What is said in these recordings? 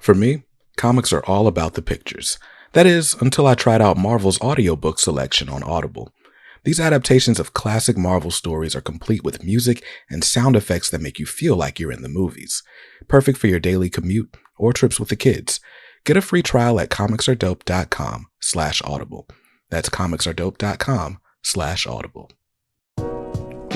For me, comics are all about the pictures. That is, until I tried out Marvel's audiobook selection on Audible. These adaptations of classic Marvel stories are complete with music and sound effects that make you feel like you're in the movies. Perfect for your daily commute or trips with the kids. Get a free trial at comicsaredope.com/audible. That's comicsaredope.com/audible.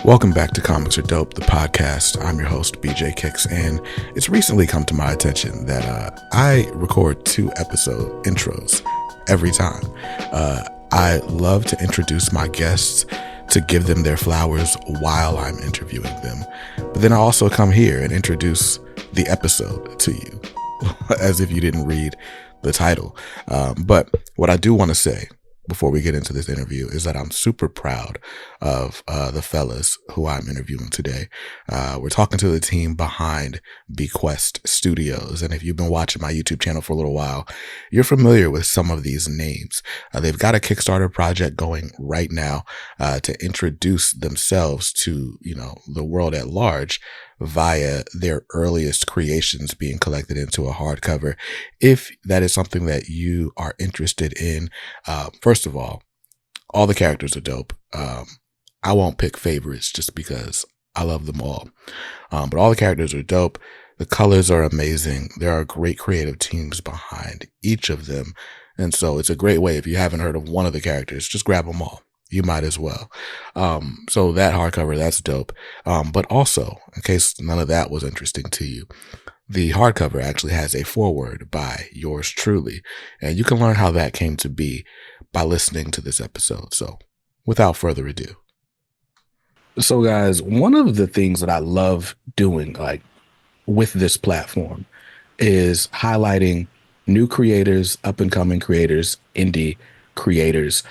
Welcome back to Comics Are Dope, the podcast. I'm your host, bjkicks, and it's recently come to my attention that I record 2 episode intros every time. I love to introduce my guests, to give them their flowers while I'm interviewing them. But then I also come here and introduce the episode to you, as if you didn't read the title. But what I do want to say before we get into this interview is that I'm super proud of the fellas who I'm interviewing today. We're talking to the team behind Bequest Studios. And if you've been watching my YouTube channel for a little while, you're familiar with some of these names. They've got a Kickstarter project going right now to introduce themselves to, the world at large via their earliest creations being collected into a hardcover. If that is something that you are interested in, first of all the characters are dope. I won't pick favorites just because I love them all. But all the characters are dope. The colors are amazing. There are great creative teams behind each of them. And so it's a great way. If you haven't heard of one of the characters, just grab them all. You might as well. So that hardcover, that's dope. But also, in case none of that was interesting to you, the hardcover actually has a foreword by yours truly. And you can learn how that came to be by listening to this episode. So without further ado. So guys, one of the things that I love doing with this platform is highlighting new creators, up and coming creators, indie creators.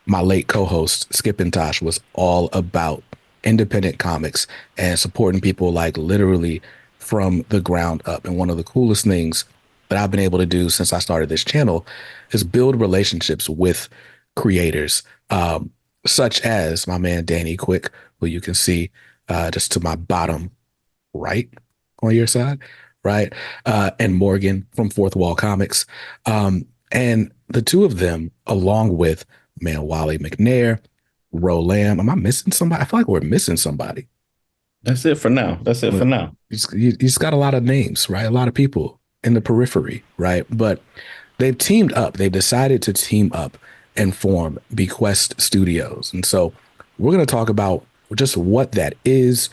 My late co-host, Skip and Tosh, was all about independent comics and supporting people literally from the ground up. And one of the coolest things that I've been able to do since I started this channel is build relationships with creators, such as my man, Danny Quick, who you can see just to my bottom right on your side, right? And Morgan from Fourth Wall Comics. And the two of them, along with man Wolly McNair, Lamb. Am I missing somebody? I feel like we're missing somebody. That's it for now. You just got a lot of names, right? A lot of people in the periphery, right? But they've teamed up. They've decided to team up and form Bequest Studios. And so we're going to talk about just what that is,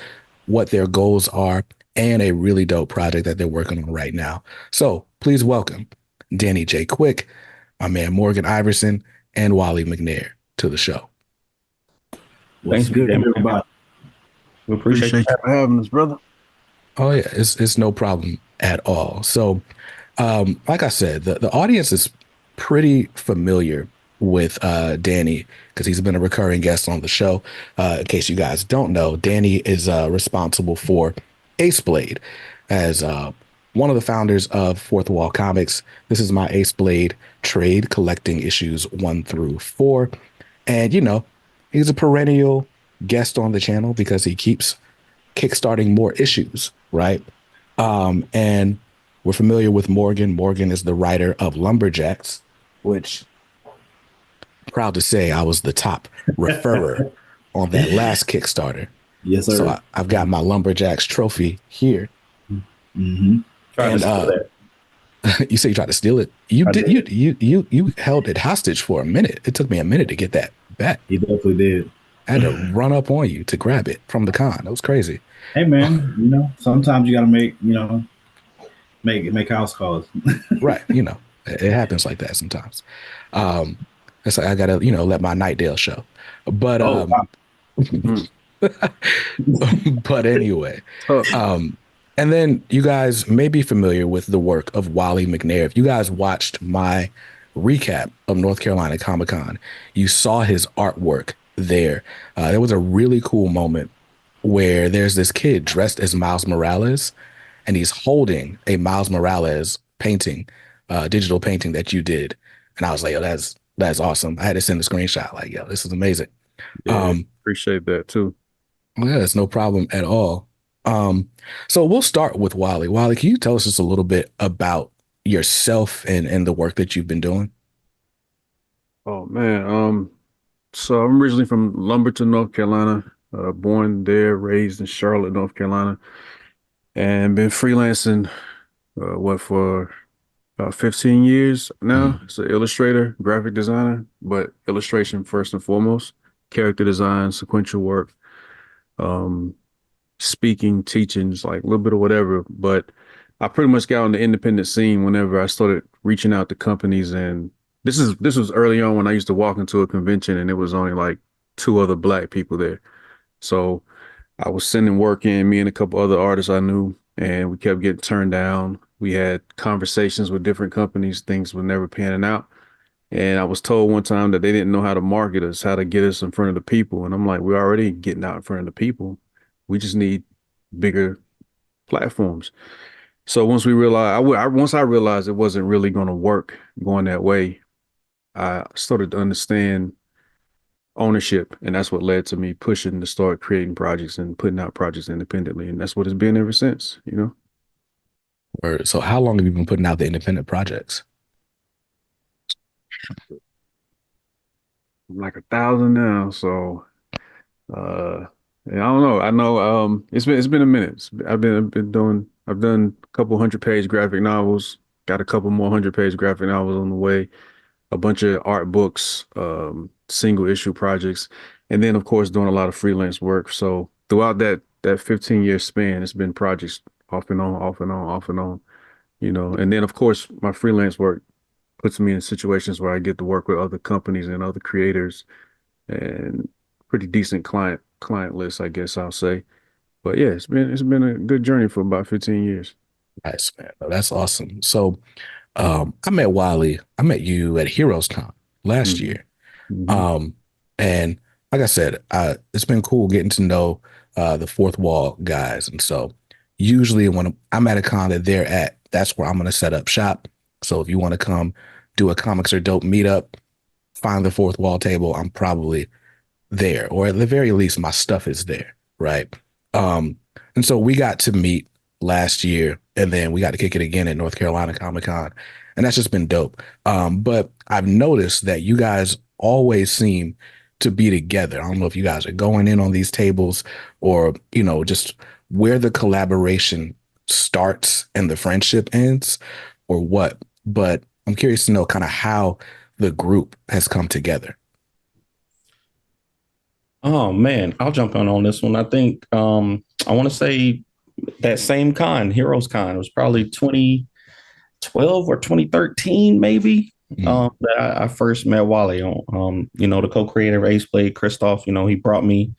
what their goals are, and a really dope project that they're working on right now. So please welcome Danny J. Quick, my man Morgan Iverson, and Wolly McNair to the show. Thanks, good everybody. We appreciate you for having us, brother. Oh yeah, it's no problem at all. So, like I said, the audience is pretty familiar with Danny because he's been a recurring guest on the show. In case you guys don't know, Danny is responsible for Ace Blade as one of the founders of Fourth Wall Comics. This is my Ace Blade trade, collecting issues 1 through 4. And, he's a perennial guest on the channel because he keeps kickstarting more issues, right? And we're familiar with Morgan. Morgan is the writer of Lumberjacks, which, proud to say, I was the top referrer on that last Kickstarter. Yes, sir. So I've got my Lumberjacks trophy here. Mm-hmm. And you say you tried to steal it. You did. You held it hostage for a minute. It took me a minute to get that back. He definitely did. I had to run up on you to grab it from the con. That was crazy. Hey man, sometimes you got to make house calls. Right. It happens like that sometimes. It's like I gotta let my Nightdale show. But but anyway. And then you guys may be familiar with the work of Wolly McNair. If you guys watched my recap of North Carolina Comic-Con, you saw his artwork there. There was a really cool moment where there's this kid dressed as Miles Morales, and he's holding a Miles Morales painting, digital painting that you did. And I was like, yo, that's awesome. I had to send a screenshot like, yo, this is amazing. Yeah, appreciate that too. Yeah, it's no problem at all. So we'll start with Wally. Wally, can you tell us just a little bit about yourself and the work that you've been doing? Oh man, so I'm originally from Lumberton, North Carolina. Born there, raised in Charlotte, North Carolina, and been freelancing for about 15 years now. Mm. As an illustrator, graphic designer, but illustration first and foremost. Character design, sequential work, um, speaking, teaching, just like a little bit of whatever. But I pretty much got on the independent scene whenever I started reaching out to companies, and this was early on when I used to walk into a convention and it was only like two other black people there. So I was sending work in, me and a couple other artists I knew, and we kept getting turned down. We had conversations with different companies, things were never panning out. And I was told one time that they didn't know how to market us, how to get us in front of the people. And I'm like, we're already getting out in front of the people. We just need bigger platforms. So once we realized, once I realized it wasn't really going to work going that way, I started to understand ownership, and that's what led to me pushing to start creating projects and putting out projects independently, and that's what it's been ever since. Or so how long have you been putting out the independent projects? I'm like 1,000 now, so uh, yeah, I don't know. I know it's been a minute. I've done a couple 100-page graphic novels, got a couple more 100-page graphic novels on the way, a bunch of art books, single issue projects, and then of course doing a lot of freelance work. So throughout that 15-year span, it's been projects off and on, off and on, off and on, And then of course my freelance work puts me in situations where I get to work with other companies and other creators and pretty decent client list, I guess I'll say. But yeah, it's been a good journey for about 15 years. Nice, man. Oh, that's awesome. So I met Wally. I met you at Heroes Con last Hmm. year. Hmm. Um, and like I said, it's been cool getting to know the fourth wall guys. And so usually when I'm at a con that they're at, that's where I'm going to set up shop. So if you want to come do a comics or dope meetup, find the fourth wall table, I'm probably there, or at the very least, my stuff is there, right? Um, and so we got to meet last year, and then we got to kick it again at North Carolina Comic Con, and that's just been dope. But I've noticed that you guys always seem to be together. I don't know if you guys are going in on these tables or, just where the collaboration starts and the friendship ends or what. But I'm curious to know kind of how the group has come together. Oh man, I'll jump in on this one. I think I want to say that same con, Heroes Con, it was probably 2012 or 2013, maybe. Mm. That I first met Wally on. The co-creator of Ace Blade, Christoph. He brought me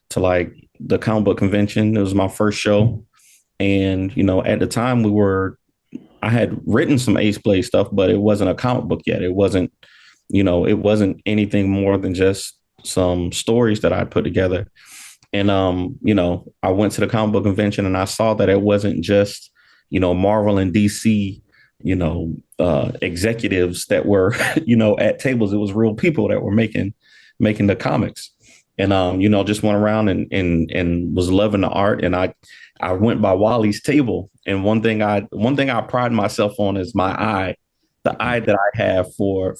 to like the comic book convention. It was my first show, and at the time I had written some Ace Blade stuff, but it wasn't a comic book yet. It wasn't anything more than just some stories that I'd put together. And I went to the comic book convention and I saw that it wasn't just, Marvel and DC, executives that were, at tables. It was real people that were making the comics. And just went around and was loving the art. And I went by Wally's table. And one thing I pride myself on is my eye, the eye that I have for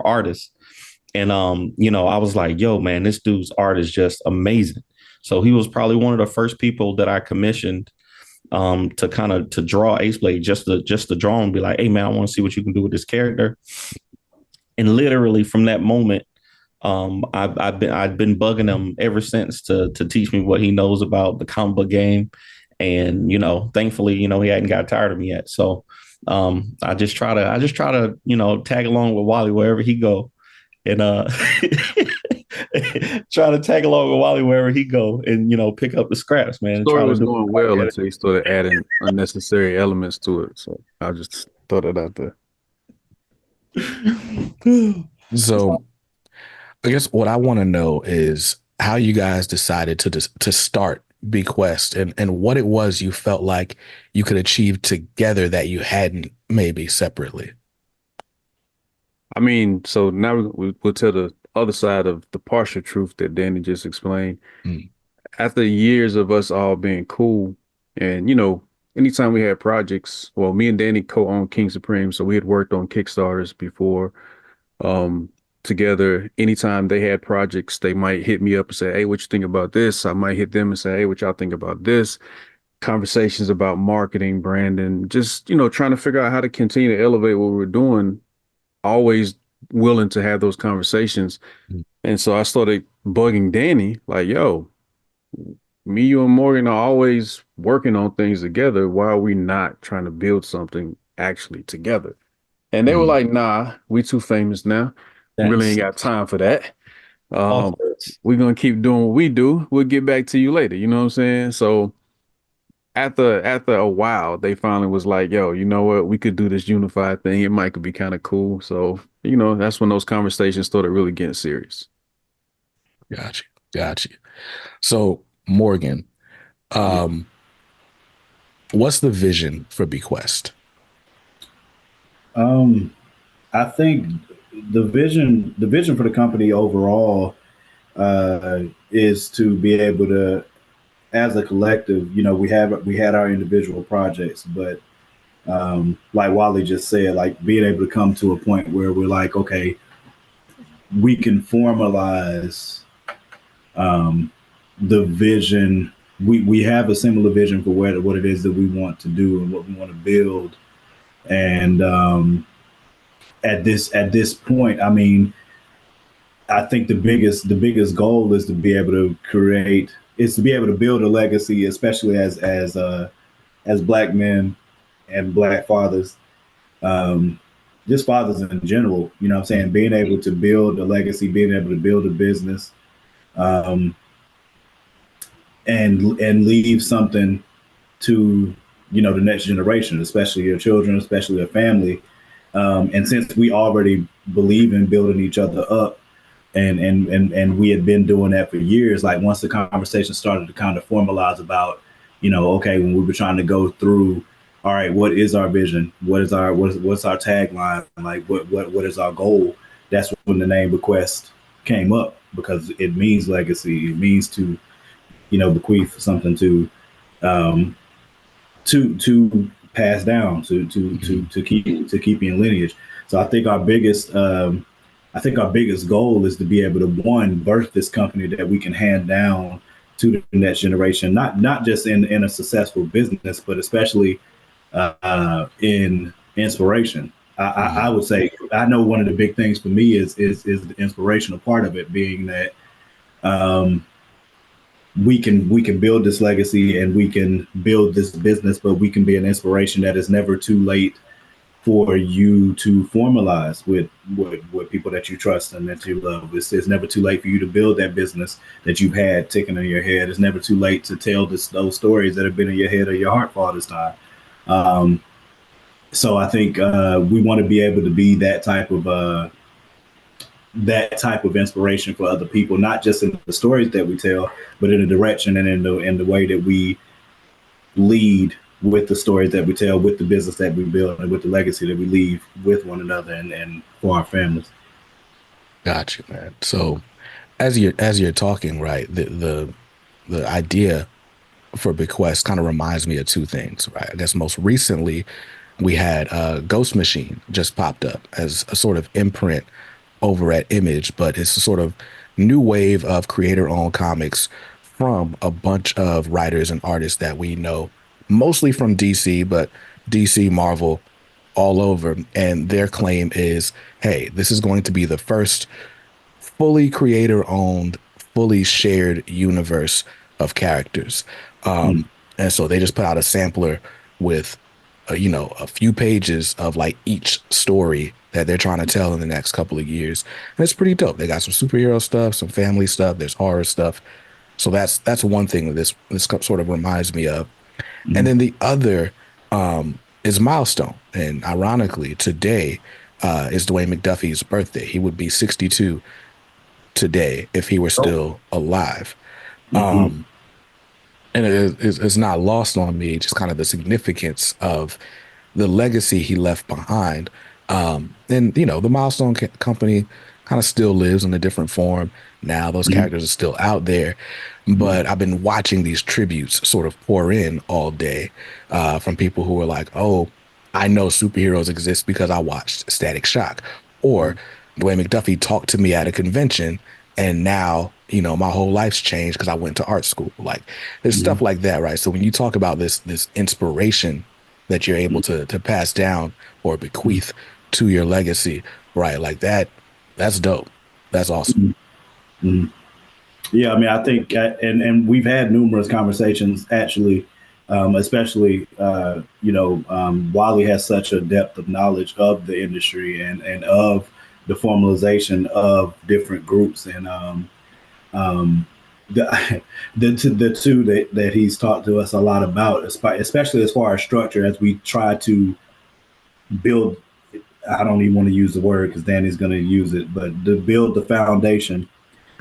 artists. And I was like, yo, man, this dude's art is just amazing. So he was probably one of the first people that I commissioned to kind of to draw Ace Blade, just to draw and be like, hey man, I want to see what you can do with this character. And literally from that moment, I've been bugging him ever since to teach me what he knows about the comic book game. And thankfully, he hadn't got tired of me yet. So I just try to tag along with Wally wherever he go. And try to tag along with Wally wherever he go and pick up the scraps, man. Story was going well until he started adding unnecessary elements to it. So I just thought it out there. So I guess what I want to know is how you guys decided to start Bequest and what it was you felt like you could achieve together that you hadn't maybe separately. I mean, so now we'll tell the other side of the partial truth that Danny just explained. Mm. After years of us all being cool, And, anytime we had projects, well, me and Danny co-owned King Supreme, so we had worked on Kickstarters before together. Anytime they had projects, they might hit me up and say, hey, what you think about this? I might hit them and say, hey, what y'all think about this? Conversations about marketing, branding, just, trying to figure out how to continue to elevate what we're doing, always willing to have those conversations. And so I started bugging Danny, like, yo, me, you, and Morgan are always working on things together. Why are we not trying to build something actually together? And they were like, nah, we too famous now. Really ain't got time for that. We're going to keep doing what we do. We'll get back to you later. You know what I'm saying? So after a while, they finally was like, yo, you know what? We could do this unified thing. It might could be kind of cool. So, that's when those conversations started really getting serious. Got you. So Morgan, what's the vision for Bequest? I think the vision for the company overall is to be able to, as a collective, we had our individual projects, but like Wally just said, like being able to come to a point where we're like, okay, we can formalize the vision. We have a similar vision for what it is that we want to do and what we want to build. And at this point, I mean, I think the biggest goal is to be able to build a legacy, especially as Black men and Black fathers, just fathers in general. You know what I'm saying? Being able to build a legacy, being able to build a business, and leave something to the next generation, especially your children, especially your family. And since we already believe in building each other up, and we had been doing that for years, like once the conversation started to kind of formalize about, okay, when we were trying to go through, all right, what is our vision? What's our tagline? Like what is our goal? That's when the name Bequest came up, because it means legacy. It means to, bequeath something to pass down, to keep in lineage. So I think our biggest goal is to be able to, one, birth this company that we can hand down to the next generation, not just in a successful business, but especially in inspiration. I would say, I know one of the big things for me is the inspirational part of it, being that we can build this legacy and we can build this business, but we can be an inspiration that is never too late for you to formalize with people that you trust and that you love. It's never too late for you to build that business that you've had ticking in your head. It's never too late to tell those stories that have been in your head or your heart for all this time. So I think we want to be able to be that type of inspiration for other people, not just in the stories that we tell, but in the direction and in the way that we lead with the stories that we tell, with the business that we build, and with the legacy that we leave with one another and for our families. Got you, man. So as you're talking, right, the idea for Bequest kind of reminds me of two things, right? I guess most recently we had Ghost Machine just popped up as a sort of imprint over at Image, but it's a sort of new wave of creator-owned comics from a bunch of writers and artists that we know, mostly from DC, but DC, Marvel, all over. And their claim is, hey, this is going to be the first fully creator-owned, fully shared universe of characters. And so they just put out a sampler with, a few pages of like each story that they're trying to tell in the next couple of years. And it's pretty dope. They got some superhero stuff, some family stuff, there's horror stuff. So that's one thing that this sort of reminds me of. And then the other is Milestone. And ironically, today is Dwayne McDuffie's birthday. He would be 62 today if he were still alive. And it's not lost on me, just kind of the significance of the legacy he left behind. And, the Milestone company, kind of still lives in a different form now. Those characters are still out there, but I've been watching these tributes sort of pour in all day from people who are like, oh, I know superheroes exist because I watched Static Shock, or Dwayne McDuffie talked to me at a convention, and now, you know, my whole life's changed because I went to art school. Like, there's stuff like that, right? So when you talk about this inspiration that you're able to pass down or bequeath to your legacy, right? Like that's dope. That's awesome. Yeah, I mean, I think, and we've had numerous conversations actually, especially, Wally has such a depth of knowledge of the industry and of the formalization of different groups, and the two that he's talked to us a lot about, especially as far as structure, as we try to build. I don't even want to use the word because Danny's going to use it, but to build the foundation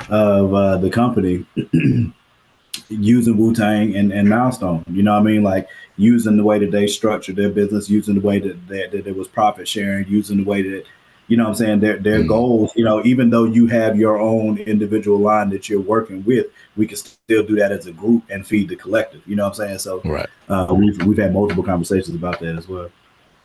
of the company using Wu-Tang and Milestone. You know what I mean? Like using the way that they structured their business, using the way that it was profit sharing, using the way that, you know what I'm saying, their goals, you know, even though you have your own individual line that you're working with, we can still do that as a group and feed the collective. You know what I'm saying? So Right. We've had multiple conversations about that as well.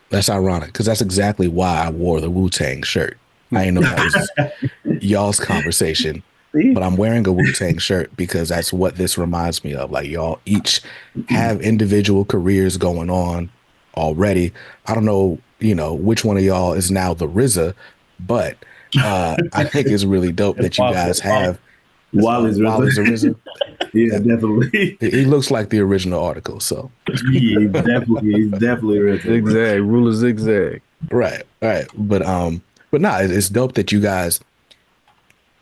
That's ironic because that's exactly why I wore the Wu-Tang shirt. I didn't know that was y'all's conversation, but I'm wearing a Wu-Tang shirt because that's what this reminds me of. Like, y'all each have individual careers going on already. I don't know, you know, which one of y'all is now the RZA, but I think it's really dope that you guys have Wally's RZA. Yeah, definitely. He looks like the original article, so he's definitely original. Zigzag, rule of zigzag. Right. But no, it's dope that you guys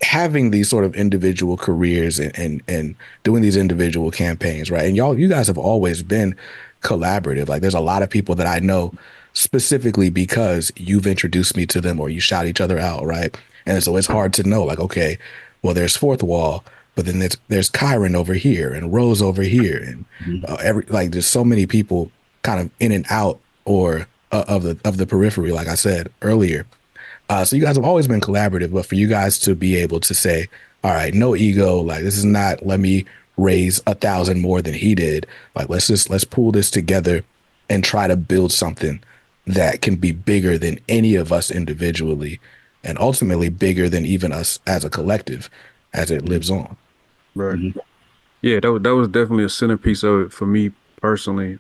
having these sort of individual careers and doing these individual campaigns, right? And you guys have always been collaborative. Like, there's a lot of people that I know specifically because you've introduced me to them or you shout each other out, right? And so it's hard to know, like, okay, well, there's Fourth Wall, but then there's Kyron over here and Rose over here, and there's so many people kind of in and out or of the periphery, like I said earlier. So you guys have always been collaborative, but for you guys to be able to say, all right, no ego, like this is not, let me raise 1,000 more than he did. Like, let's pull this together and try to build something that can be bigger than any of us individually and ultimately bigger than even us as a collective as it lives on. Right. Yeah, that was definitely a centerpiece of it for me personally.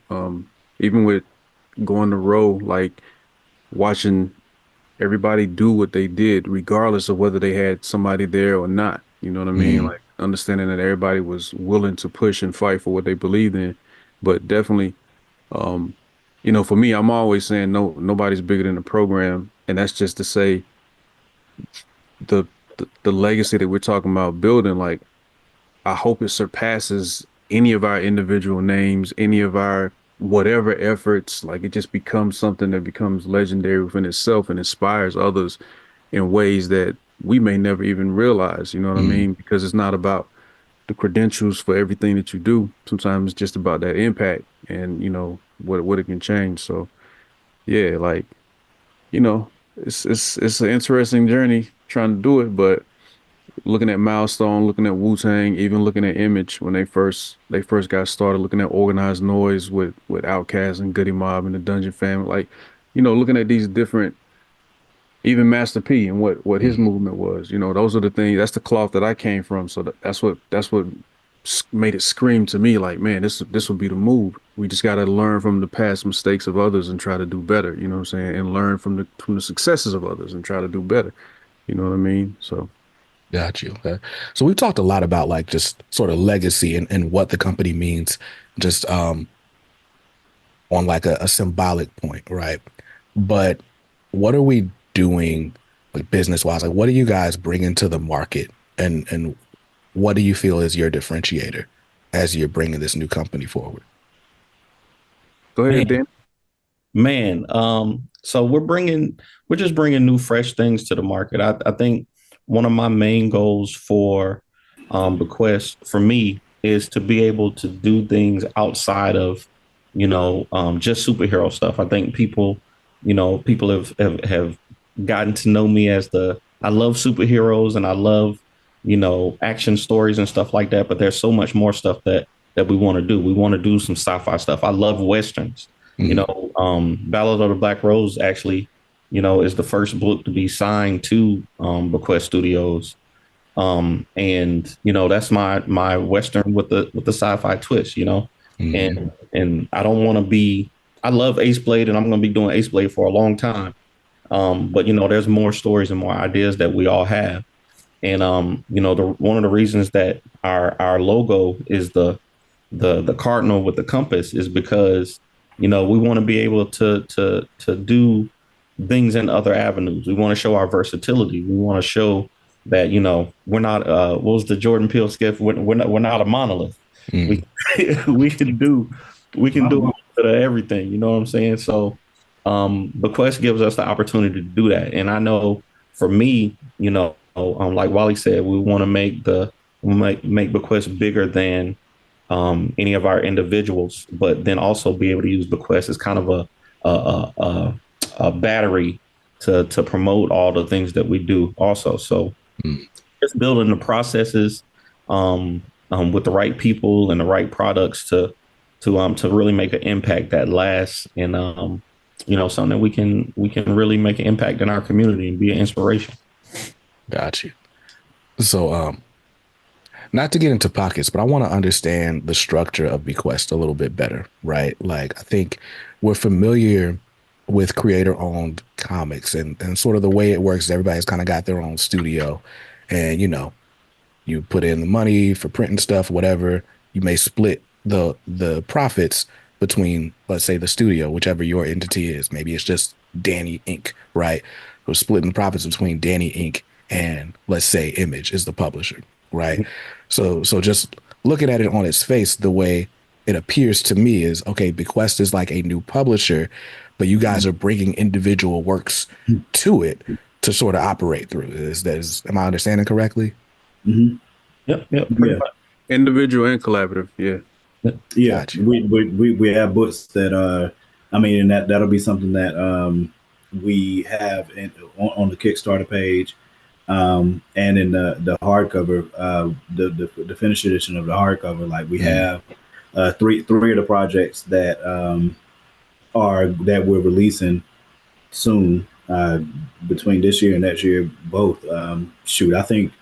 Even with going to row, like watching everybody do what they did, regardless of whether they had somebody there or not. You know what I mean? Like understanding that everybody was willing to push and fight for what they believed in. But definitely, you know, for me, I'm always saying nobody's bigger than the program, and that's just to say the legacy that we're talking about building. Like, I hope it surpasses any of our individual names, any of our whatever efforts. Like, it just becomes something that becomes legendary within itself and inspires others in ways that we may never even realize, you know what I mean? Because it's not about the credentials for everything that you do. Sometimes it's just about that impact and, you know, what it can change. So yeah, like, you know, it's an interesting journey trying to do it, but looking at Milestone, looking at Wu-Tang, even looking at Image when they first got started, looking at Organized Noise with Outkast and Goody Mob and the Dungeon Family, like, you know, looking at these different, even Master P and what his movement was, you know, those are the things, that's the cloth that I came from. So that's what made it scream to me like, man, this would be the move. We just got to learn from the past mistakes of others and try to do better, you know what I'm saying? And learn from the successes of others and try to do better. You know what I mean? So. Got you. Okay. So we've talked a lot about like just sort of legacy and what the company means just on like a symbolic point, right? But what are we doing like business wise? Like, what are you guys bringing to the market, and what do you feel is your differentiator as you're bringing this new company forward? Go ahead, Dan. Man, so we're just bringing new, fresh things to the market. I think one of my main goals for Bequest for me is to be able to do things outside of, you know, just superhero stuff. I think people have gotten to know me as the I love superheroes and I love, action stories and stuff like that. But there's so much more stuff that we want to do. We want to do some sci-fi stuff. I love Westerns. Ballad of the Black Rose actually, is the first book to be signed to Bequest Studios. And that's my Western with the sci-fi twist, and I don't want to be, I love Ace Blade and I'm going to be doing Ace Blade for a long time. But there's more stories and more ideas that we all have. And one of the reasons that our logo is the cardinal with the compass is because we want to be able to do things in other avenues. We want to show our versatility. We want to show that we're not what was the Jordan Peele skit? We're not a monolith. We can do a bit of everything. You know what I'm saying? So Bequest gives us the opportunity to do that. And I know for me, like Wally said, we want to make Bequest bigger than any of our individuals, but then also be able to use Bequest as kind of a battery to promote all the things that we do also. So just building the processes with the right people and the right products to really make an impact that lasts, and something that we can really make an impact in our community and be an inspiration. Got you. So not to get into pockets, but I want to understand the structure of Bequest a little bit better, right? Like, I think we're familiar with creator-owned comics and sort of the way it works. Everybody's kind of got their own studio, and you put in the money for printing stuff, whatever. You may split the profits between, let's say, the studio, whichever your entity is. Maybe it's just Danny Inc., right? We're splitting the profits between Danny Inc. and, let's say, Image is the publisher, right? So just looking at it on its face, the way it appears to me is, okay, Bequest is like a new publisher, but you guys are bringing individual works to it to sort of operate through. Am I understanding correctly? Mm-hmm. Yep. Yeah. Individual and collaborative. Yeah. Yeah. Gotcha. We have books that and that'll be something that we have on the Kickstarter page, and in the hardcover, the finished edition of the hardcover. Like, we have three of the projects that we're releasing soon, between this year and next year, both. I think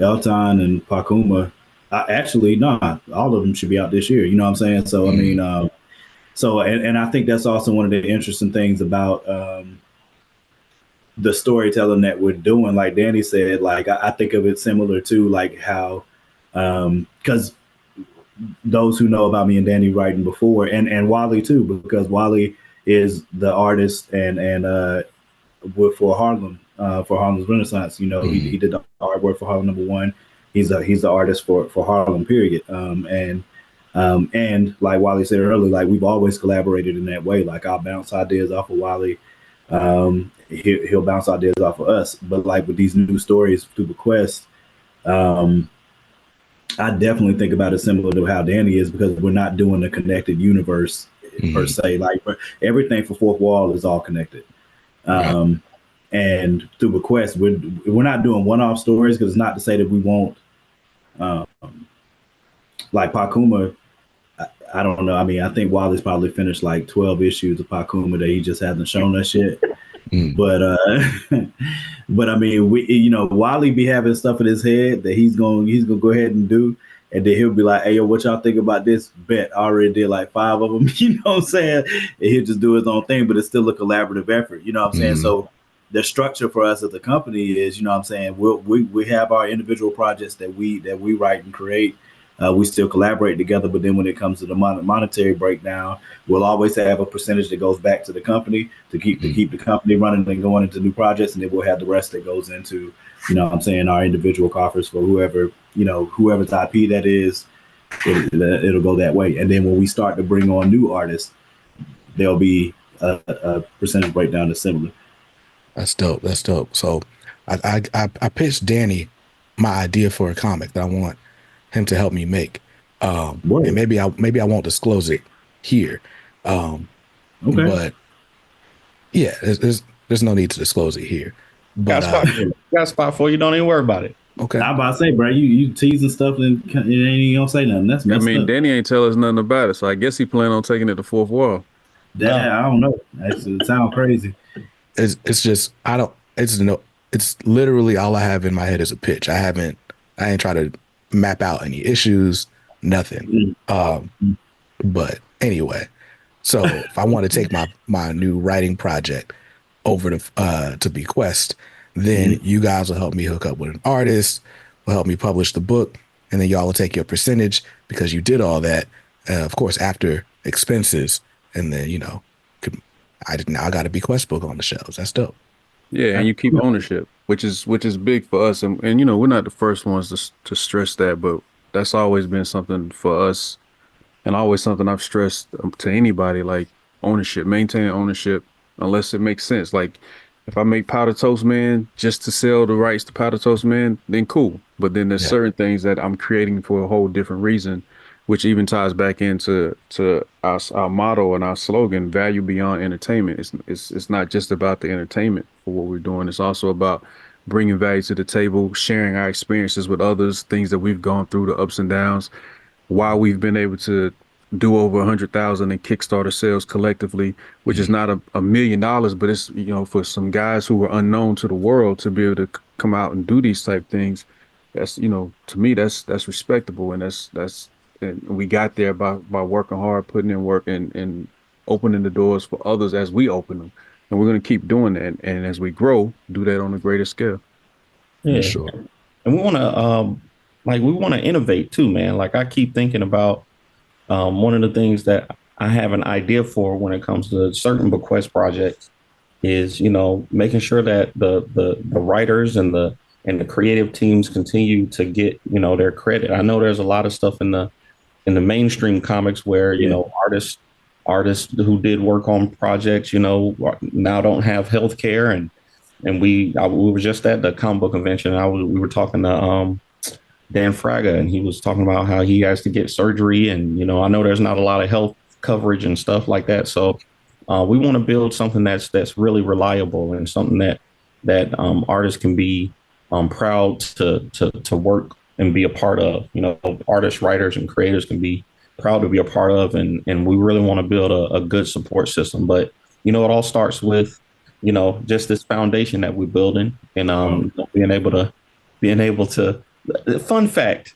Elton and Pakuma, actually, no, all of them should be out this year. You know what I'm saying? So, I mean, and I think that's also one of the interesting things about the storytelling that we're doing. Like Danny said, like, I think of it similar to like how, because those who know about me and Danny writing before, and Wally too, because Wally is the artist and for Harlem's Renaissance. He did the artwork for Harlem #1. He's the artist for Harlem, period. And like Wally said earlier, like, we've always collaborated in that way. Like, I'll bounce ideas off of Wally, he'll bounce ideas off of us. But like with these new stories through Bequest, I definitely think about it similar to how Danny is, because we're not doing a connected universe per se. Like, everything for Fourth Wall is all connected. And through Bequest, we're not doing one-off stories, because it's not to say that we won't. Like Pakuma, I don't know. I mean, I think Wally's probably finished like 12 issues of Pakuma that he just hasn't shown us yet. But I mean, Wally be having stuff in his head that he's gonna go ahead and do, and then he'll be like, "Hey, yo, what y'all think about this?" Bet I already did like 5 of them. You know what I'm saying? And he'll just do his own thing, but it's still a collaborative effort. You know what I'm saying? So the structure for us as a company is, you know what I'm saying, we have our individual projects that we write and create. We still collaborate together, but then when it comes to the monetary breakdown, we'll always have a percentage that goes back to the company to keep the company running and going into new projects, and then we'll have the rest that goes into, you know what I'm saying, our individual coffers for whoever's IP that is. It'll go that way. And then when we start to bring on new artists, there'll be a percentage breakdown that's similar. That's dope. So I pitched Danny my idea for a comic that I want him to help me make. And maybe I won't disclose it here. Okay. But yeah, there's no need to disclose it here. But got a spot for you. Don't even worry about it. Okay. I'm about to say, bro, you teasing stuff and it ain't even gonna say nothing. That's messed up. Danny ain't tell us nothing about it, so I guess he planned on taking it to fourth wall. I don't know. It sounds crazy. It's just it's literally all I have in my head is a pitch. I ain't try to map out any issues, nothing. But anyway, so if I want to take my new writing project over to Bequest, then you guys will help me hook up with an artist, will help me publish the book, and then y'all will take your percentage because you did all that, of course, after expenses, and then I got a Bequest book on the shelves. That's dope. Yeah, and you keep ownership, which is big for us, and we're not the first ones to stress that, but that's always been something for us, and always something I've stressed to anybody, like ownership, maintain ownership, unless it makes sense. Like if I make Powder Toast Man just to sell the rights to Powder Toast Man, then cool. But then there's certain things that I'm creating for a whole different reason, which even ties back into our motto and our slogan, value beyond entertainment. It's not just about the entertainment for what we're doing. It's also about bringing value to the table, sharing our experiences with others, things that we've gone through, the ups and downs, why we've been able to do over 100,000 in Kickstarter sales collectively, which is not $1 million, but it's, for some guys who were unknown to the world to be able to come out and do these type things. That's, to me, that's respectable. And and we got there by working hard, putting in work and opening the doors for others as we open them. And we're going to keep doing that. And as we grow, do that on a greater scale. Yeah, sure. And we want to innovate too, man. Like I keep thinking about one of the things that I have an idea for when it comes to certain Bequest projects is, making sure that the writers and the creative teams continue to get, their credit. I know there's a lot of stuff in the mainstream comics where, artists who did work on projects, now don't have health care. And we were just at the comic book convention. We were talking to Dan Fraga, and he was talking about how he has to get surgery. And, I know there's not a lot of health coverage and stuff like that. So we want to build something that's really reliable and something that artists can be proud to work and be a part of. Artists, writers, and creators can be proud to be a part of. And we really want to build a good support system. But, it all starts with, just this foundation that we're building and being able to. Fun fact,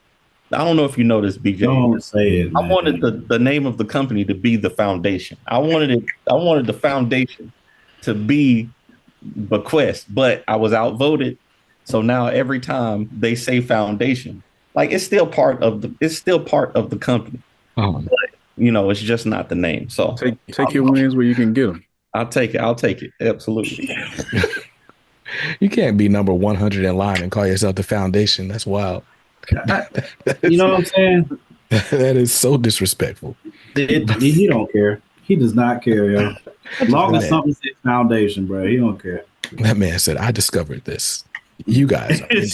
I don't know if you know this, BJ. Don't say it, I wanted the name of the company to be the foundation. I wanted the foundation to be Bequest, but I was outvoted. So now every time they say foundation, like it's still part of the company. But, it's just not the name. So take your wins where you can get them. I'll take it. Absolutely. You can't be number 100 in line and call yourself the foundation. That's wild. You know what I'm saying? That is so disrespectful. He don't care. He does not care, yo. As long as something says foundation, bro, he don't care. That man said, "I discovered this. You guys are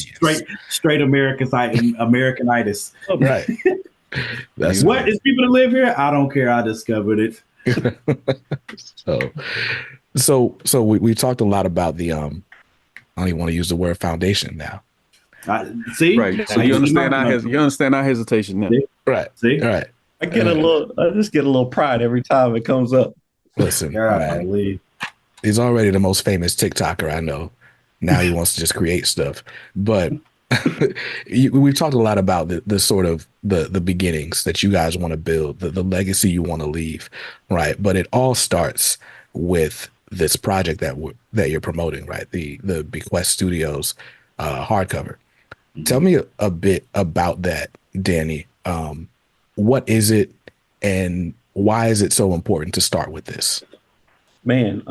straight Americanitis. Right. That's what is people that live here? I don't care. I discovered it." So we talked a lot I about I don't even want to use the word foundation now. See, right? So you understand our hesitation now, right? See, right. I just get a little pride every time it comes up. Listen, he's already the most famous TikToker I know. Now he wants to just create stuff, but we've talked a lot about the sort of the beginnings that you guys want to build, the legacy you want to leave, right? But it all starts with this project that you're promoting, right? The Bequest Studios hardcover. Tell me a bit about that, Danny. What is it, and why is it so important to start with this? Man,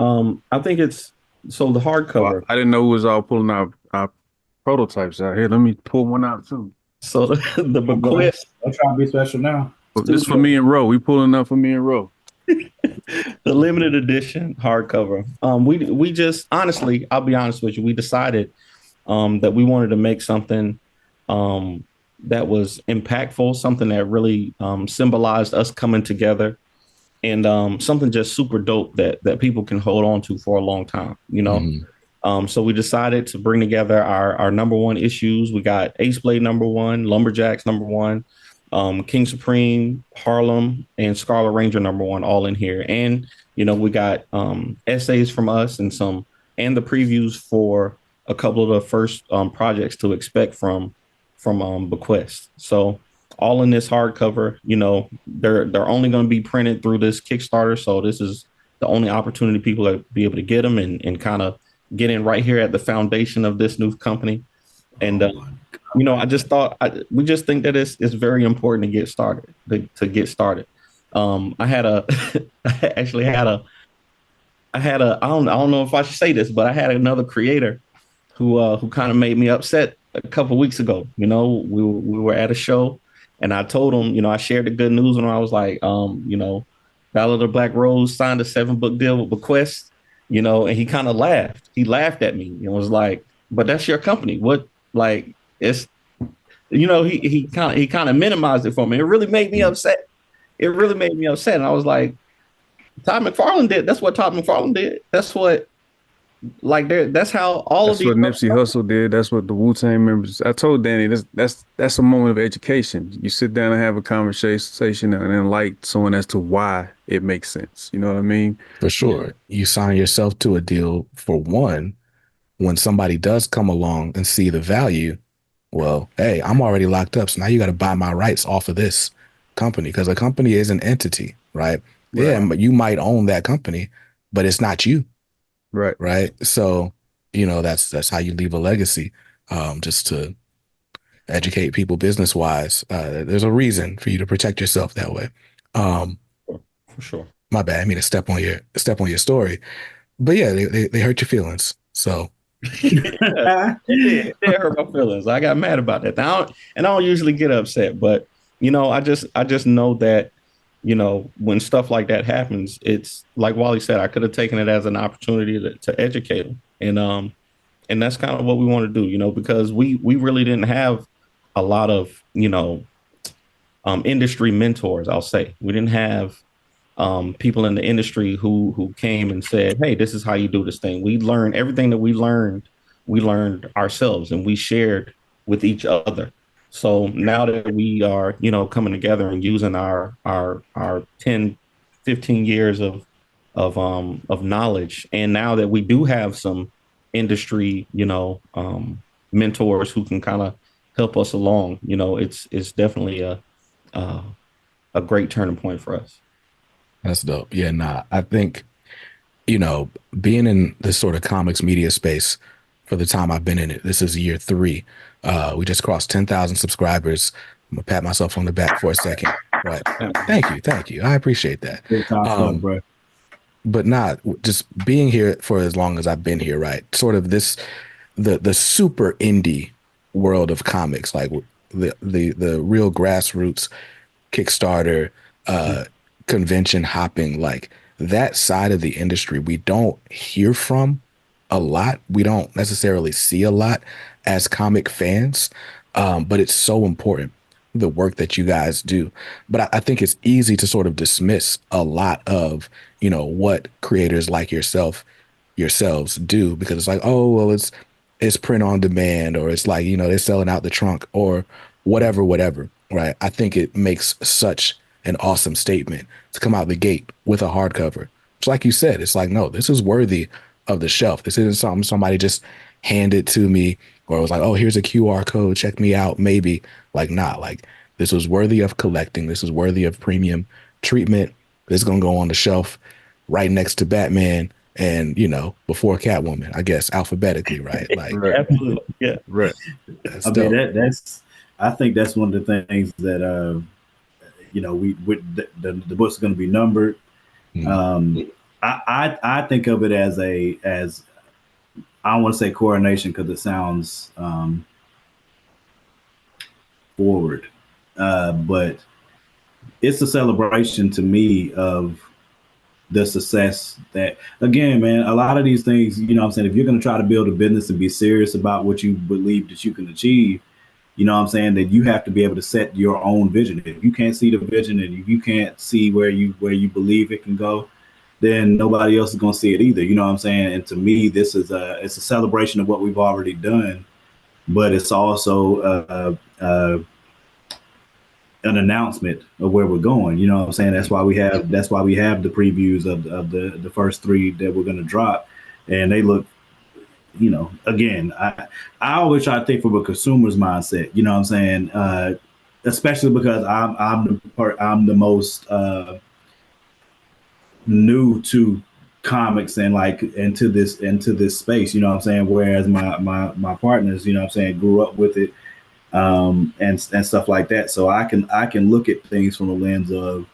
I think it's so the hardcover. Well, I didn't know it was all pulling out our prototypes out here. Let me pull one out too. So the Bequest. I'm trying to be special now. This for me and Ro. We pulling up for me and Ro. The limited edition hardcover. We just honestly, I'll be honest with you, we decided that we wanted to make something that was impactful, something that really symbolized us coming together, and something just super dope that people can hold on to for a long time. So we decided to bring together our number one issues. We got Ace Blade number one, Lumberjacks number one, King Supreme, Harlem, and Scarlet Ranger number one, all in here. And we got essays from us and the previews for a couple of the first projects to expect from Bequest. So all in this hardcover. They're only going to be printed through this Kickstarter. So this is the only opportunity people will be able to get them and kind of get in right here at the foundation of this new company. And I just thought we just think that it's very important to get started. I had a I don't know if I should say this, but I had another creator who kind of made me upset a couple of weeks ago. We were at a show, and I told him, I shared the good news, and I was like, Ballad of the Black Rose signed a 7-book deal with Bequest, and he kind of laughed. He laughed at me and was like, "But that's your company. What? Like, it's." He kind of minimized it for me. It really made me upset. And I was like, Todd McFarlane did. That's what Todd McFarlane did. That's what, that's how all that's of these. That's what Nipsey Hussle did. That's what the Wu-Tang members. I told Danny that's a moment of education. You sit down and have a conversation and enlighten someone as to why it makes sense. You know what I mean? For sure. You sign yourself to a deal for one. When somebody does come along and see the value, well, hey, I'm already locked up, so now you got to buy my rights off of this company, because a company is an entity, right? Yeah, but you might own that company, but it's not you. Right. So, that's how you leave a legacy, just to educate people business wise. There's a reason for you to protect yourself that way. For sure. My bad. I mean to step on your story, but yeah, they hurt your feelings. So it hurt my feelings. I got mad about that. I don't usually get upset, but I just know that when stuff like that happens, it's like Wally said, I could have taken it as an opportunity to educate them. And that's kind of what we want to do, because we really didn't have a lot of, industry mentors, I'll say. We didn't have people in the industry who came and said, hey, this is how you do this thing. We learned everything that we learned ourselves, and we shared with each other. So now that we are, coming together and using our 10, 15 years of knowledge, and now that we do have some industry, mentors who can kind of help us along, it's definitely a great turning point for us. That's dope. Yeah, I think, being in this sort of comics media space for the time I've been in it, this is year 3. We just crossed 10,000 subscribers. I'm gonna pat myself on the back for a second. Right. Thank you. I appreciate that. Bro. But not just being here for as long as I've been here, right? Sort of the super indie world of comics, like the real grassroots Kickstarter, convention hopping, like that side of the industry we don't hear from a lot. We don't necessarily see a lot as comic fans, but it's so important, the work that you guys do. But I think it's easy to sort of dismiss a lot of, what creators like yourselves do, because it's like, oh, well, it's print on demand, or it's like, they're selling out the trunk, or whatever, right? I think it makes such an awesome statement to come out the gate with a hardcover. It's like you said, it's like, no, this is worthy of the shelf. This isn't something somebody just handed to me, or it was like, oh, here's a QR code, check me out, maybe. Like, nah, like this was worthy of collecting. This is worthy of premium treatment. This is gonna go on the shelf right next to Batman and, before Catwoman, I guess, alphabetically, right? Like, right. Absolutely, yeah, right. I think that's one of the things that the book's going to be numbered. Mm-hmm. I think of it as I don't want to say coronation because it sounds forward, but it's a celebration to me of the success that, again, man, a lot of these things, what I'm saying, if you're going to try to build a business and be serious about what you believe that you can achieve, what I'm saying, that you have to be able to set your own vision. If you can't see the vision and you can't see where you believe it can go, then nobody else is going to see it either. You know what I'm saying? And to me, this is it's a celebration of what we've already done, but it's also an announcement of where we're going. You know what I'm saying? That's why we have the previews of the first 3 that we're going to drop, and they look. You know, again, I always try to think from a consumer's mindset. You know what I'm saying? Especially because I'm the most new to comics and like into this space. You know what I'm saying? Whereas my partners, you know what I'm saying, grew up with it and stuff like that. So I can look at things from a lens of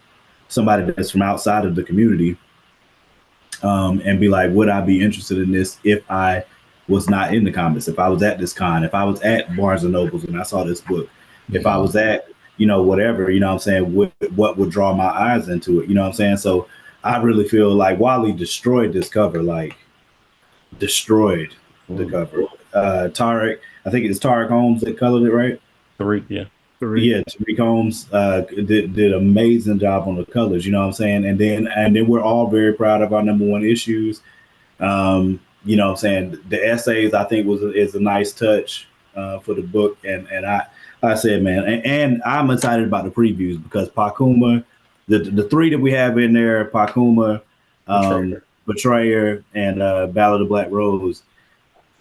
somebody that's from outside of the community and be like, would I be interested in this if I was not in the comics, if I was at this con, if I was at Barnes and Nobles and I saw this book, if I was at, you know, whatever, you know what I'm saying, what would draw my eyes into it, you know what I'm saying? So I really feel like Wally destroyed this cover, like destroyed the cover. Tarek, I think it's Tarek Holmes that colored it, right? Tariq, yeah. Yeah, Tariq Holmes did an amazing job on the colors, you know what I'm saying? And then we're all very proud of our #1 issues. You know what I'm saying? The essays I think is a nice touch for the book. And I said, man, and I'm excited about the previews because Pakuma, the 3 that we have in there, Pakuma, Betrayer, and Ballad of Black Rose,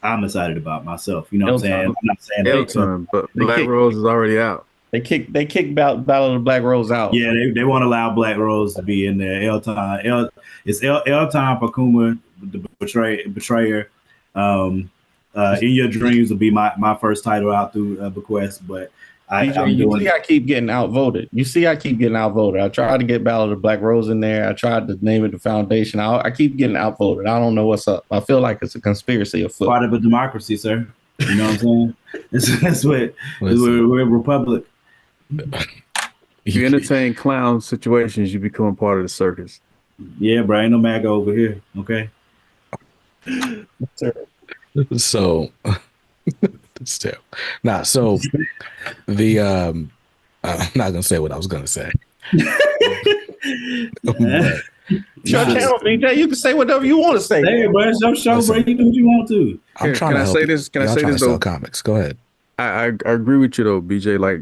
I'm excited about myself. You know what I'm saying? I'm not saying Elton, but Black Rose is already out. They kicked Ballad of Black Rose out. Yeah, they won't allow Black Rose to be in there. It's Elton, Pakuma, the Betrayer. In Your Dreams will be my first title out through Bequest, but I keep getting outvoted. I tried to get Ballad of Black Rose in there. I tried to name it the Foundation. I keep getting outvoted. I don't know what's up. I feel like it's a conspiracy afoot. Part of a democracy, sir. You know what I'm saying? That's what we're a republic. If you entertain clown situations, you become part of the circus. Yeah, bro. Ain't no MAGA over here. Okay. So still so the I'm not gonna say what I was gonna say. Your channel, BJ. You can say whatever you want to say. Hey, bro, it's your show, bro. You do what you want to. I'm trying to say this. Can I say this though? Comics. Go ahead. I agree with you though, BJ. Like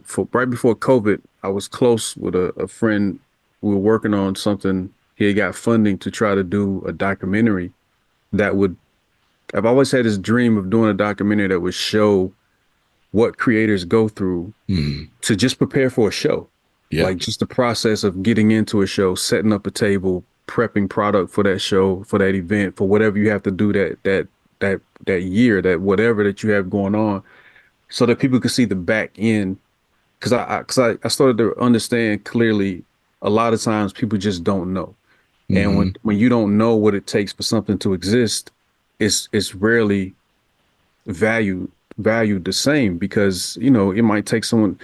for right before COVID, I was close with a friend. We were working on something. He had got funding to try to do a documentary that would. I've always had this dream of doing a documentary that would show what creators go through to just prepare for a show. Yeah. Like just the process of getting into a show, setting up a table, prepping product for that show, for that event, for whatever you have to do that year, that whatever that you have going on, so that people can see the back end. Because I started to understand clearly a lot of times people just don't know. And when you don't know what it takes for something to exist, it's rarely valued the same, because, you know, it might take someone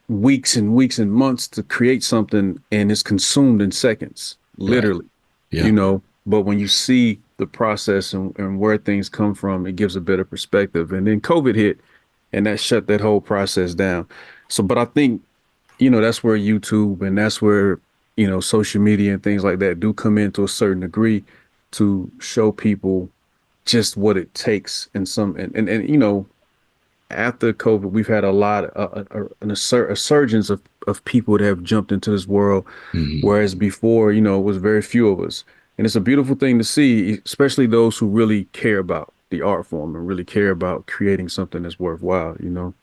weeks and weeks and months to create something and it's consumed in seconds, literally. Right. Yeah. You know, but when you see the process and where things come from, it gives a better perspective. And then COVID hit and that shut that whole process down. So, but I think, you know, that's where YouTube and that's where, you know, social media and things like that do come in to a certain degree to show people just what it takes and you know, after COVID, we've had a lot a surgence of people that have jumped into this world, whereas before, you know, it was very few of us. And it's a beautiful thing to see, especially those who really care about the art form and really care about creating something that's worthwhile, you know?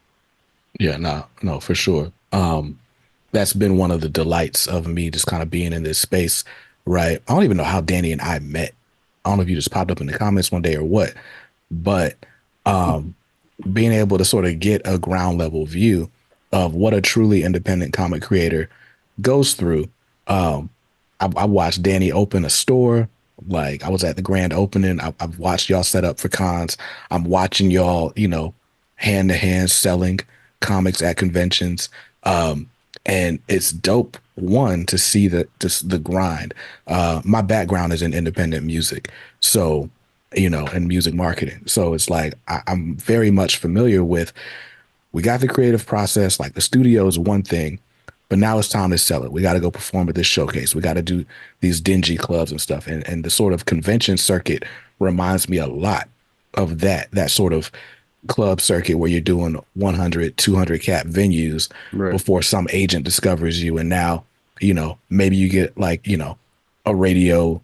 Yeah, no, for sure. That's been one of the delights of me just kind of being in this space, right? I don't even know how Danny and I met. I don't know if you just popped up in the comments one day or what, but being able to sort of get a ground level view of what a truly independent comic creator goes through. I watched Danny open a store. Like I was at the grand opening. I've watched y'all set up for cons. I'm watching y'all, you know, hand to hand selling comics at conventions. And it's dope, one, to see the grind. My background is in independent music, so, you know, and music marketing. So it's like I'm very much familiar with, we got the creative process, like the studio is one thing, but now it's time to sell it. We got to go perform at this showcase. We got to do these dingy clubs and stuff. And the sort of convention circuit reminds me a lot of that sort of club circuit where you're doing 100, 200 cap venues before some agent discovers you. And now, you know, maybe you get like, you know, a radio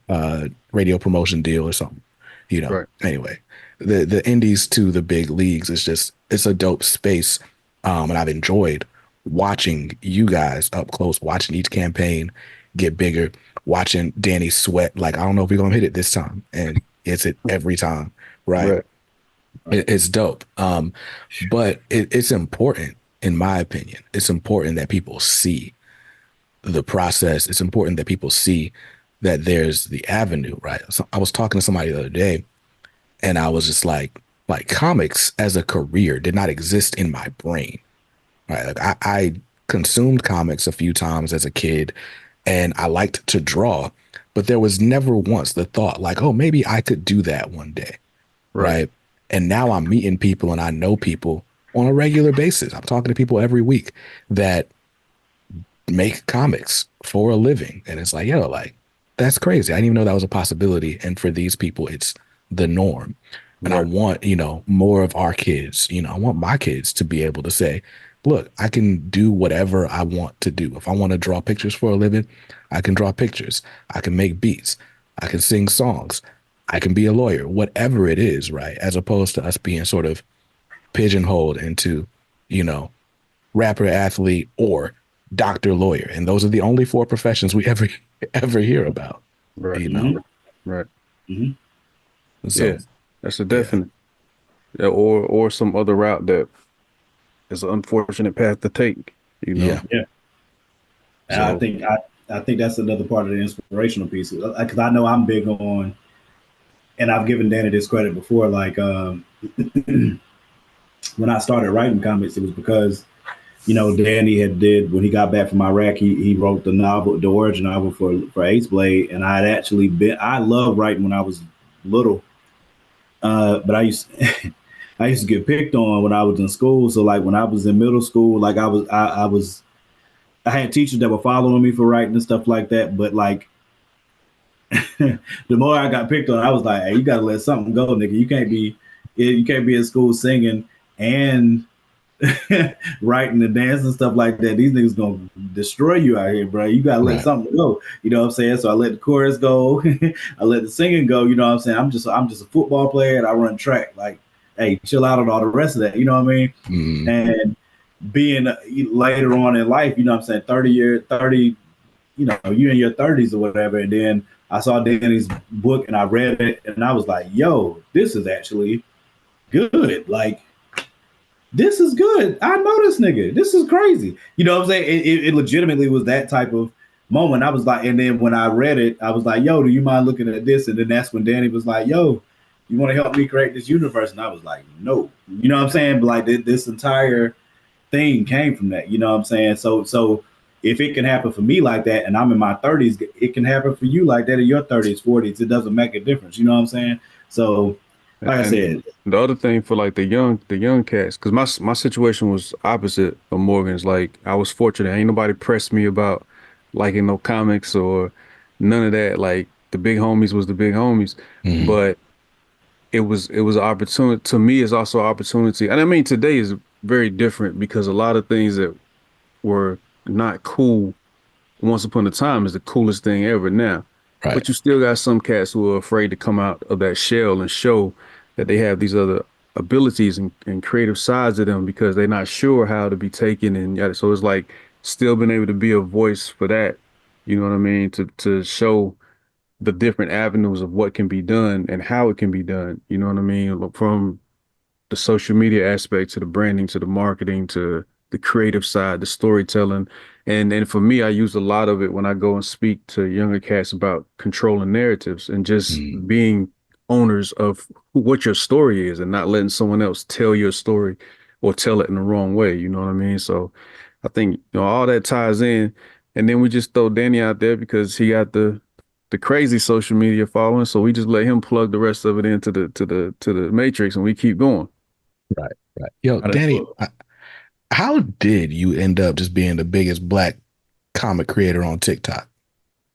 promotion deal or something, you know. Anyway, the indies to the big leagues is just, it's a dope space. And I've enjoyed watching you guys up close, watching each campaign get bigger, watching Danny sweat. Like, I don't know if we're going to hit it this time. And it's it every time. Right. It's dope. But it's important, in my opinion. It's important that people see the process. It's important that people see that there's the avenue, right? So I was talking to somebody the other day, and I was just like comics as a career did not exist in my brain, right? Like I consumed comics a few times as a kid, and I liked to draw, but there was never once the thought like, oh, maybe I could do that one day, right? And now I'm meeting people and I know people on a regular basis. I'm talking to people every week that make comics for a living. And it's like, yo, like, that's crazy. I didn't even know that was a possibility. And for these people, it's the norm. And I want, you know, more of our kids, you know, I want my kids to be able to say, look, I can do whatever I want to do. If I want to draw pictures for a living, I can draw pictures. I can make beats. I can sing songs. I can be a lawyer, whatever it is, right? As opposed to us being sort of pigeonholed into, you know, rapper, athlete, or doctor, lawyer. And those are the only 4 professions we ever hear about, you know? So, yeah, that's a definite. Yeah, or some other route that is an unfortunate path to take, you know? And so, I think that's another part of the inspirational piece. Because I know I'm big on, and I've given Danny this credit before, like when I started writing comics, it was because, you know, Danny when he got back from Iraq, he wrote the origin novel for Ace Blade, and I love writing when I was little, but I used to get picked on when I was in school. So like when I was in middle school, like I had teachers that were following me for writing and stuff like that, but like the more I got picked on, I was like, hey, you gotta let something go, nigga. You can't be in school singing and writing and dancing and stuff like that. These niggas gonna destroy you out here, bro. You gotta let something go. You know what I'm saying? So I let the chorus go, I let the singing go. You know what I'm saying? I'm just a football player and I run track. Like, hey, chill out on all the rest of that. You know what I mean? And being later on in life, you know what I'm saying, 30, you know, you in your 30s or whatever, and then I saw Danny's book and I read it and I was like, yo, this is actually good. Like, this is good. I know this nigga. This is crazy. You know what I'm saying? It legitimately was that type of moment. I was like, and then when I read it, I was like, yo, do you mind looking at this? And then that's when Danny was like, yo, you want to help me create this universe? And I was like, no. You know what I'm saying? But like this entire thing came from that. You know what I'm saying? So if it can happen for me like that, and I'm in my 30s, it can happen for you like that in your 30s, 40s. It doesn't make a difference. You know what I'm saying? So, like I said, the other thing for like the young cats, because my situation was opposite of Morgan's. Like, I was fortunate. Ain't nobody pressed me about liking no comics or none of that. Like, the big homies was the big homies, but it was an opportunity. To me, it's also an opportunity. And I mean, today is very different because a lot of things that were not cool once upon a time is the coolest thing ever now. But you still got some cats who are afraid to come out of that shell and show that they have these other abilities and creative sides of them because they're not sure how to be taken. And so it's like still being able to be a voice for that, you know what I mean? To show the different avenues of what can be done and how it can be done, you know what I mean? From the social media aspect to the branding, to the marketing, to the creative side, the storytelling. And for me, I use a lot of it when I go and speak to younger cats about controlling narratives and just being owners of what your story is and not letting someone else tell your story or tell it in the wrong way. You know what I mean? So I think, you know, all that ties in. And then we just throw Danny out there because he got the crazy social media following. So we just let him plug the rest of it into the matrix and we keep going. Right. Yo, Danny, how did you end up just being the biggest black comic creator on TikTok?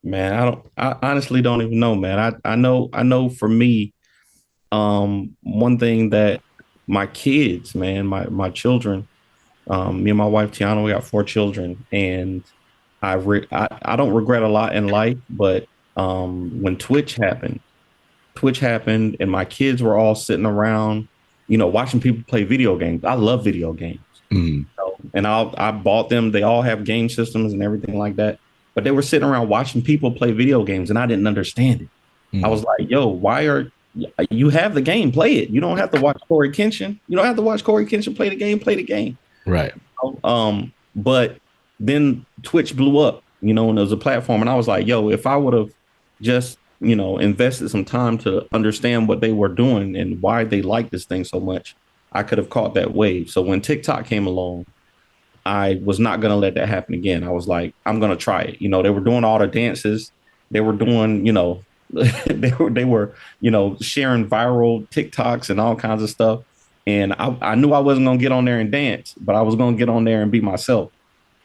Man, I honestly don't even know, man. I know for me, one thing that my kids, man, my children, me and my wife Tiana, we got 4 children, and I don't regret a lot in life, but when Twitch happened, and my kids were all sitting around, watching people play video games. I love video games. Mm. And I bought them. They all have game systems and everything like that. But they were sitting around watching people play video games, and I didn't understand it. Mm. I was like, "Yo, why are you have the game? Play it. You don't have to watch Corey Kenshin. You don't have to watch Corey Kenshin play the game. Play the game." Right. But then Twitch blew up, and it was a platform, and I was like, "Yo, if I would have just invested some time to understand what they were doing and why they like this thing so much, I could have caught that wave." So when TikTok came along, I was not going to let that happen again. I was like, I'm going to try it. They were doing all the dances. They were doing, they were, sharing viral TikToks and all kinds of stuff. And I knew I wasn't going to get on there and dance, but I was going to get on there and be myself.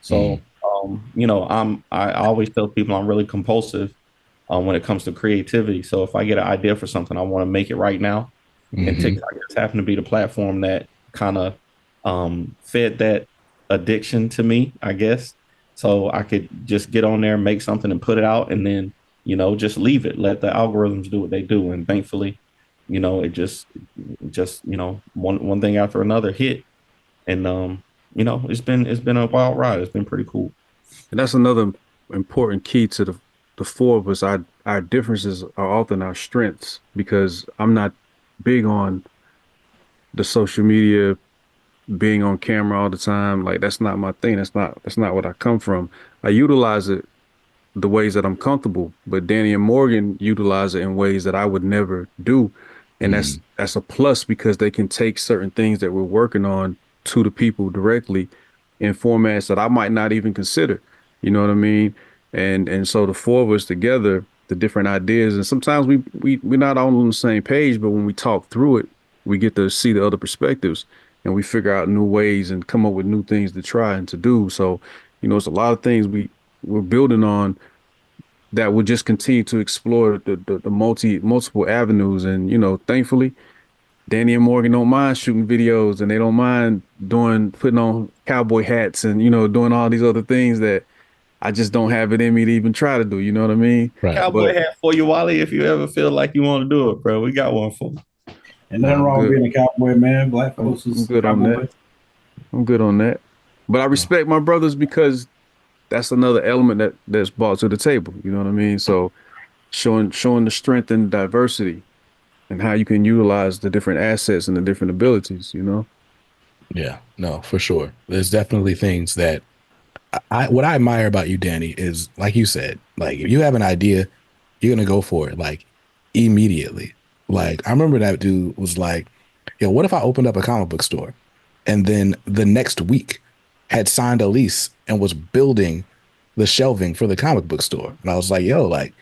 So, I always tell people I'm really compulsive when it comes to creativity. So if I get an idea for something, I want to make it right now. Mm-hmm. And TikTok just happened to be the platform that kind of fed that addiction to me, I guess. So I could just get on there, make something and put it out, and then, just leave it, let the algorithms do what they do. And thankfully, it just one thing after another hit. And, it's been a wild ride. It's been pretty cool. And that's another important key to the four of us. Our differences are often our strengths, because I'm not big on the social media, being on camera all the time. Like, that's not my thing. That's not what I come from. I utilize it the ways that I'm comfortable, but Danny and Morgan utilize it in ways that I would never do. And that's a plus, because they can take certain things that we're working on to the people directly in formats that I might not even consider. You know what I mean? And so the four of us together, the different ideas, and sometimes we're not all on the same page, but when we talk through it, we get to see the other perspectives, and we figure out new ways and come up with new things to try and to do. So, it's a lot of things we're building on that will just continue to explore the multiple avenues. And, thankfully, Danny and Morgan don't mind shooting videos, and they don't mind putting on cowboy hats and, doing all these other things that I just don't have it in me to even try to do. You know what I mean? Right. Cowboy hat for you, Wally, if you ever feel like you want to do it, bro. We got one for you. And nothing wrong with being a cowboy, man. Black folks is good on that. I'm good on that. But I respect my brothers, because that's another element that's brought to the table. You know what I mean? So showing the strength and diversity and how you can utilize the different assets and the different abilities, Yeah, no, for sure. There's definitely things that what I admire about you, Danny, is, like you said, like, if you have an idea, you're going to go for it, like, immediately. Like, I remember that dude was like, yo, what if I opened up a comic book store, and then the next week had signed a lease and was building the shelving for the comic book store? And I was like, yo, like,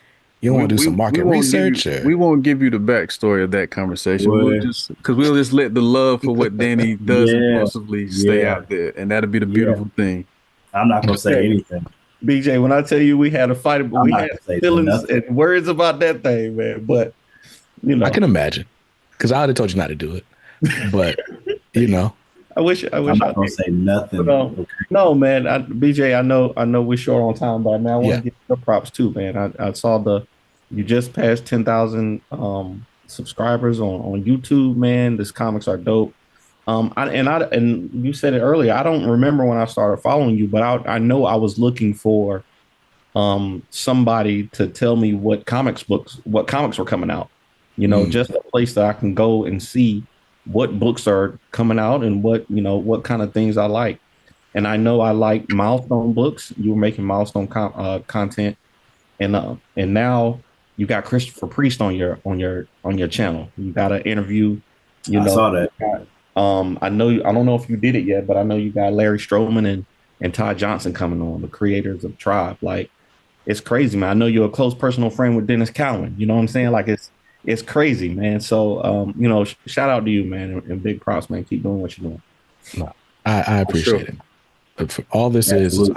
you want to do some market research? We won't give you the backstory of that conversation. We'll just let the love for what Danny does impulsively stay out there. And that'll be the beautiful thing. I'm not going to say anything. BJ, when I tell you we had a fight, but we had feelings and words about that thing, man. But, I can imagine, because I would have told you not to do it. But, I wish I'm not going to say nothing. No, man. BJ, I know we're short on time, but man, I want to give you props too, man. I saw you just passed 10,000 subscribers on YouTube, man. These comics are dope. And you said it earlier. I don't remember when I started following you, but I know I was looking for somebody to tell me what comics were coming out. Just a place that I can go and see what books are coming out and what kind of things I like. And I know I like Milestone books. You were making Milestone content, and now you got Christopher Priest on your channel. You got an interview. I saw that. I don't know if you did it yet, but I know you got Larry Stroman and Todd Johnson coming on, the creators of Tribe. Like, it's crazy, man. I know you're a close personal friend with Dennis Cowan. You know what I'm saying? Like, it's crazy, man. So, shout out to you, man, and big props, man. Keep doing what you're doing. No, I appreciate it. But for all this is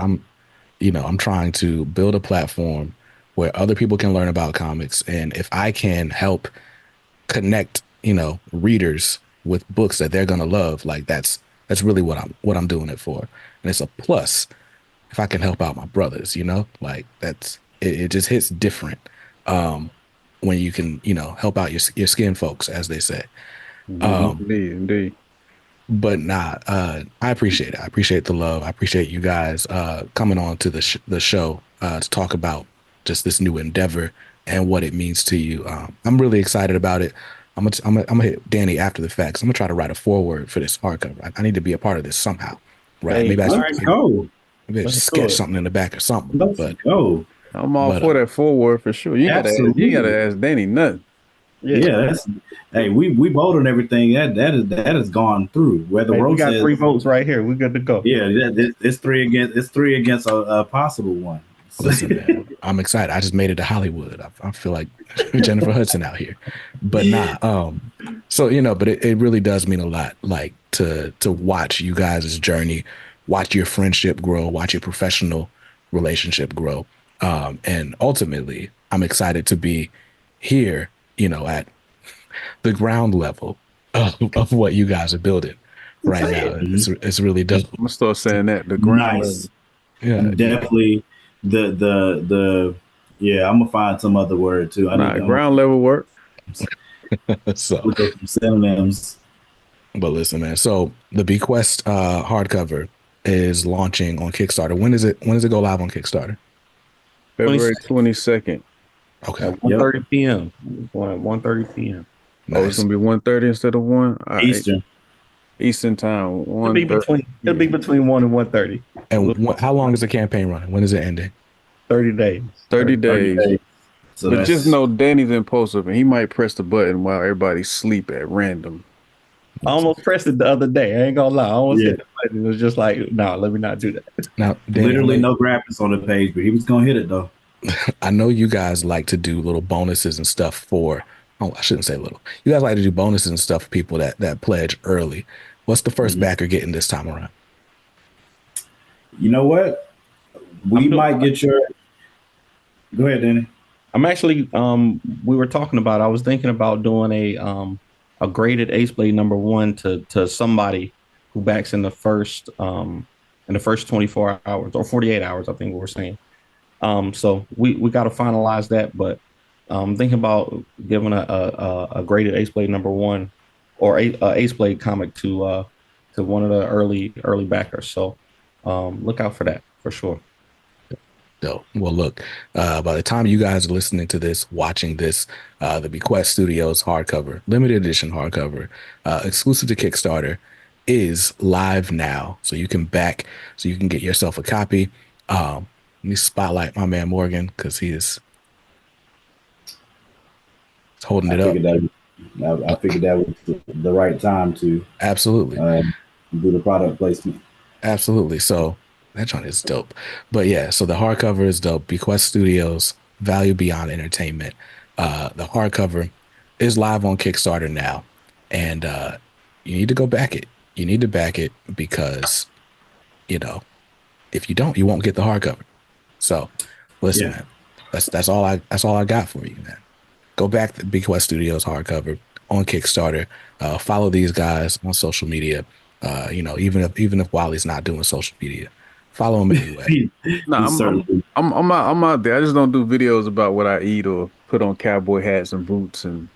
I'm trying to build a platform where other people can learn about comics. And if I can help connect, readers with books that they're going to love, like that's really what I'm doing it for. And it's a plus if I can help out my brothers, like it just hits different. When you can, help out your skin folks, as they say. Indeed. But nah, I appreciate it. I appreciate the love. I appreciate you guys coming on to the show to talk about just this new endeavor and what it means to you. I'm really excited about it. I'm gonna hit Danny after the fact. 'Cause I'm gonna try to write a foreword for this hardcover. I need to be a part of this somehow, right? Hey, maybe Let's go. maybe I Let's should do sketch it. something in the back or something. Let's But go. I'm all But, for that forward for sure. You Absolutely. gotta ask Danny nothing. Yeah, hey, we voted on everything that has gone through. Where the Hey, road we got says 3 votes right here. We're good to go. yeah, it's three against a possible one. listen, man, I'm excited. I just made it to Hollywood. I feel like Jennifer Hudson out here. But nah, so but it really does mean a lot, like to watch you guys' journey, watch your friendship grow, watch your professional relationship grow. And ultimately, I'm excited to be here, at the ground level of what you guys are building right now. It's really dope. I'm gonna start saying that the ground Nice. level. Yeah, Definitely the yeah, I'm gonna find some other word too. Ground level work. So, look up some synonyms. but listen, man. So the Bequest hardcover is launching on Kickstarter. When does it go live on Kickstarter? February 22nd. Okay. At 1:30 p.m. Going at 1:30 p.m. Nice. Oh, it's gonna be 1:30 instead of 1? Eastern time. It'll be between 1 and 1:30. And how long is the campaign running? When is it ending? 30 days. 30 days. So But just know Danny's impulsive and he might press the button while everybody sleep at random. I almost pressed it the other day. I ain't gonna lie. I almost hit the button. It was just like, no, let me not do that. Now, Danny, literally no graphics on the page, but he was gonna hit it though. I know you guys like to do little bonuses and stuff for. Oh, I shouldn't say little. You guys like to do bonuses and stuff for people that pledge early. What's the first backer getting this time around? You know what? We might get your. Go ahead, Danny. I'm actually we were talking about, I was thinking about doing a graded Ace Blade #1 to somebody who backs in the first 24 hours or 48 hours, I think we were saying. So we got to finalize that, but thinking about giving a graded Ace Blade #1 or a Ace Blade comic to one of the early backers. So look out for that for sure. Dope. Well, look, by the time you guys are listening to this, watching this, the Bequest Studios hardcover, limited edition hardcover, exclusive to Kickstarter, is live now. So you can get yourself a copy. Let me spotlight my man Morgan because he is holding it up. I figured that was the right time to absolutely do the product placement. Absolutely. So that joint is dope. But yeah, so the hardcover is dope. Bequest Studios, Value Beyond Entertainment. The hardcover is live on Kickstarter now. And you need to go back it. You need to back it because, if you don't, you won't get the hardcover. So listen, man, that's all I got for you, man. Go back to Bequest Studios hardcover on Kickstarter. Follow these guys on social media. Even if Wally's not doing social media, follow him anyway. I'm out there. I just don't do videos about what I eat or put on cowboy hats and boots and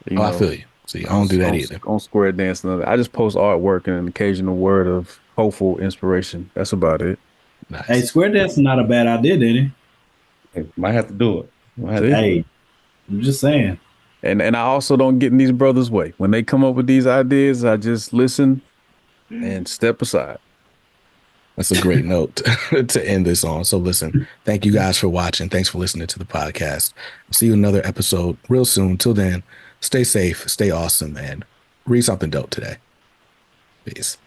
I feel you. See, I don't do that either. On Square Dance and other. I just post artwork and an occasional word of hopeful inspiration. That's about it. Nice. Hey, Square Dance is not a bad idea, Danny. Hey, might have to do it. Hey, I'm just saying. And I also don't get in these brothers' way. When they come up with these ideas, I just listen and step aside. That's a great note to end this on. So listen, thank you guys for watching. Thanks for listening to the podcast. I'll see you in another episode real soon. Till then, stay safe, stay awesome, and read something dope today. Peace.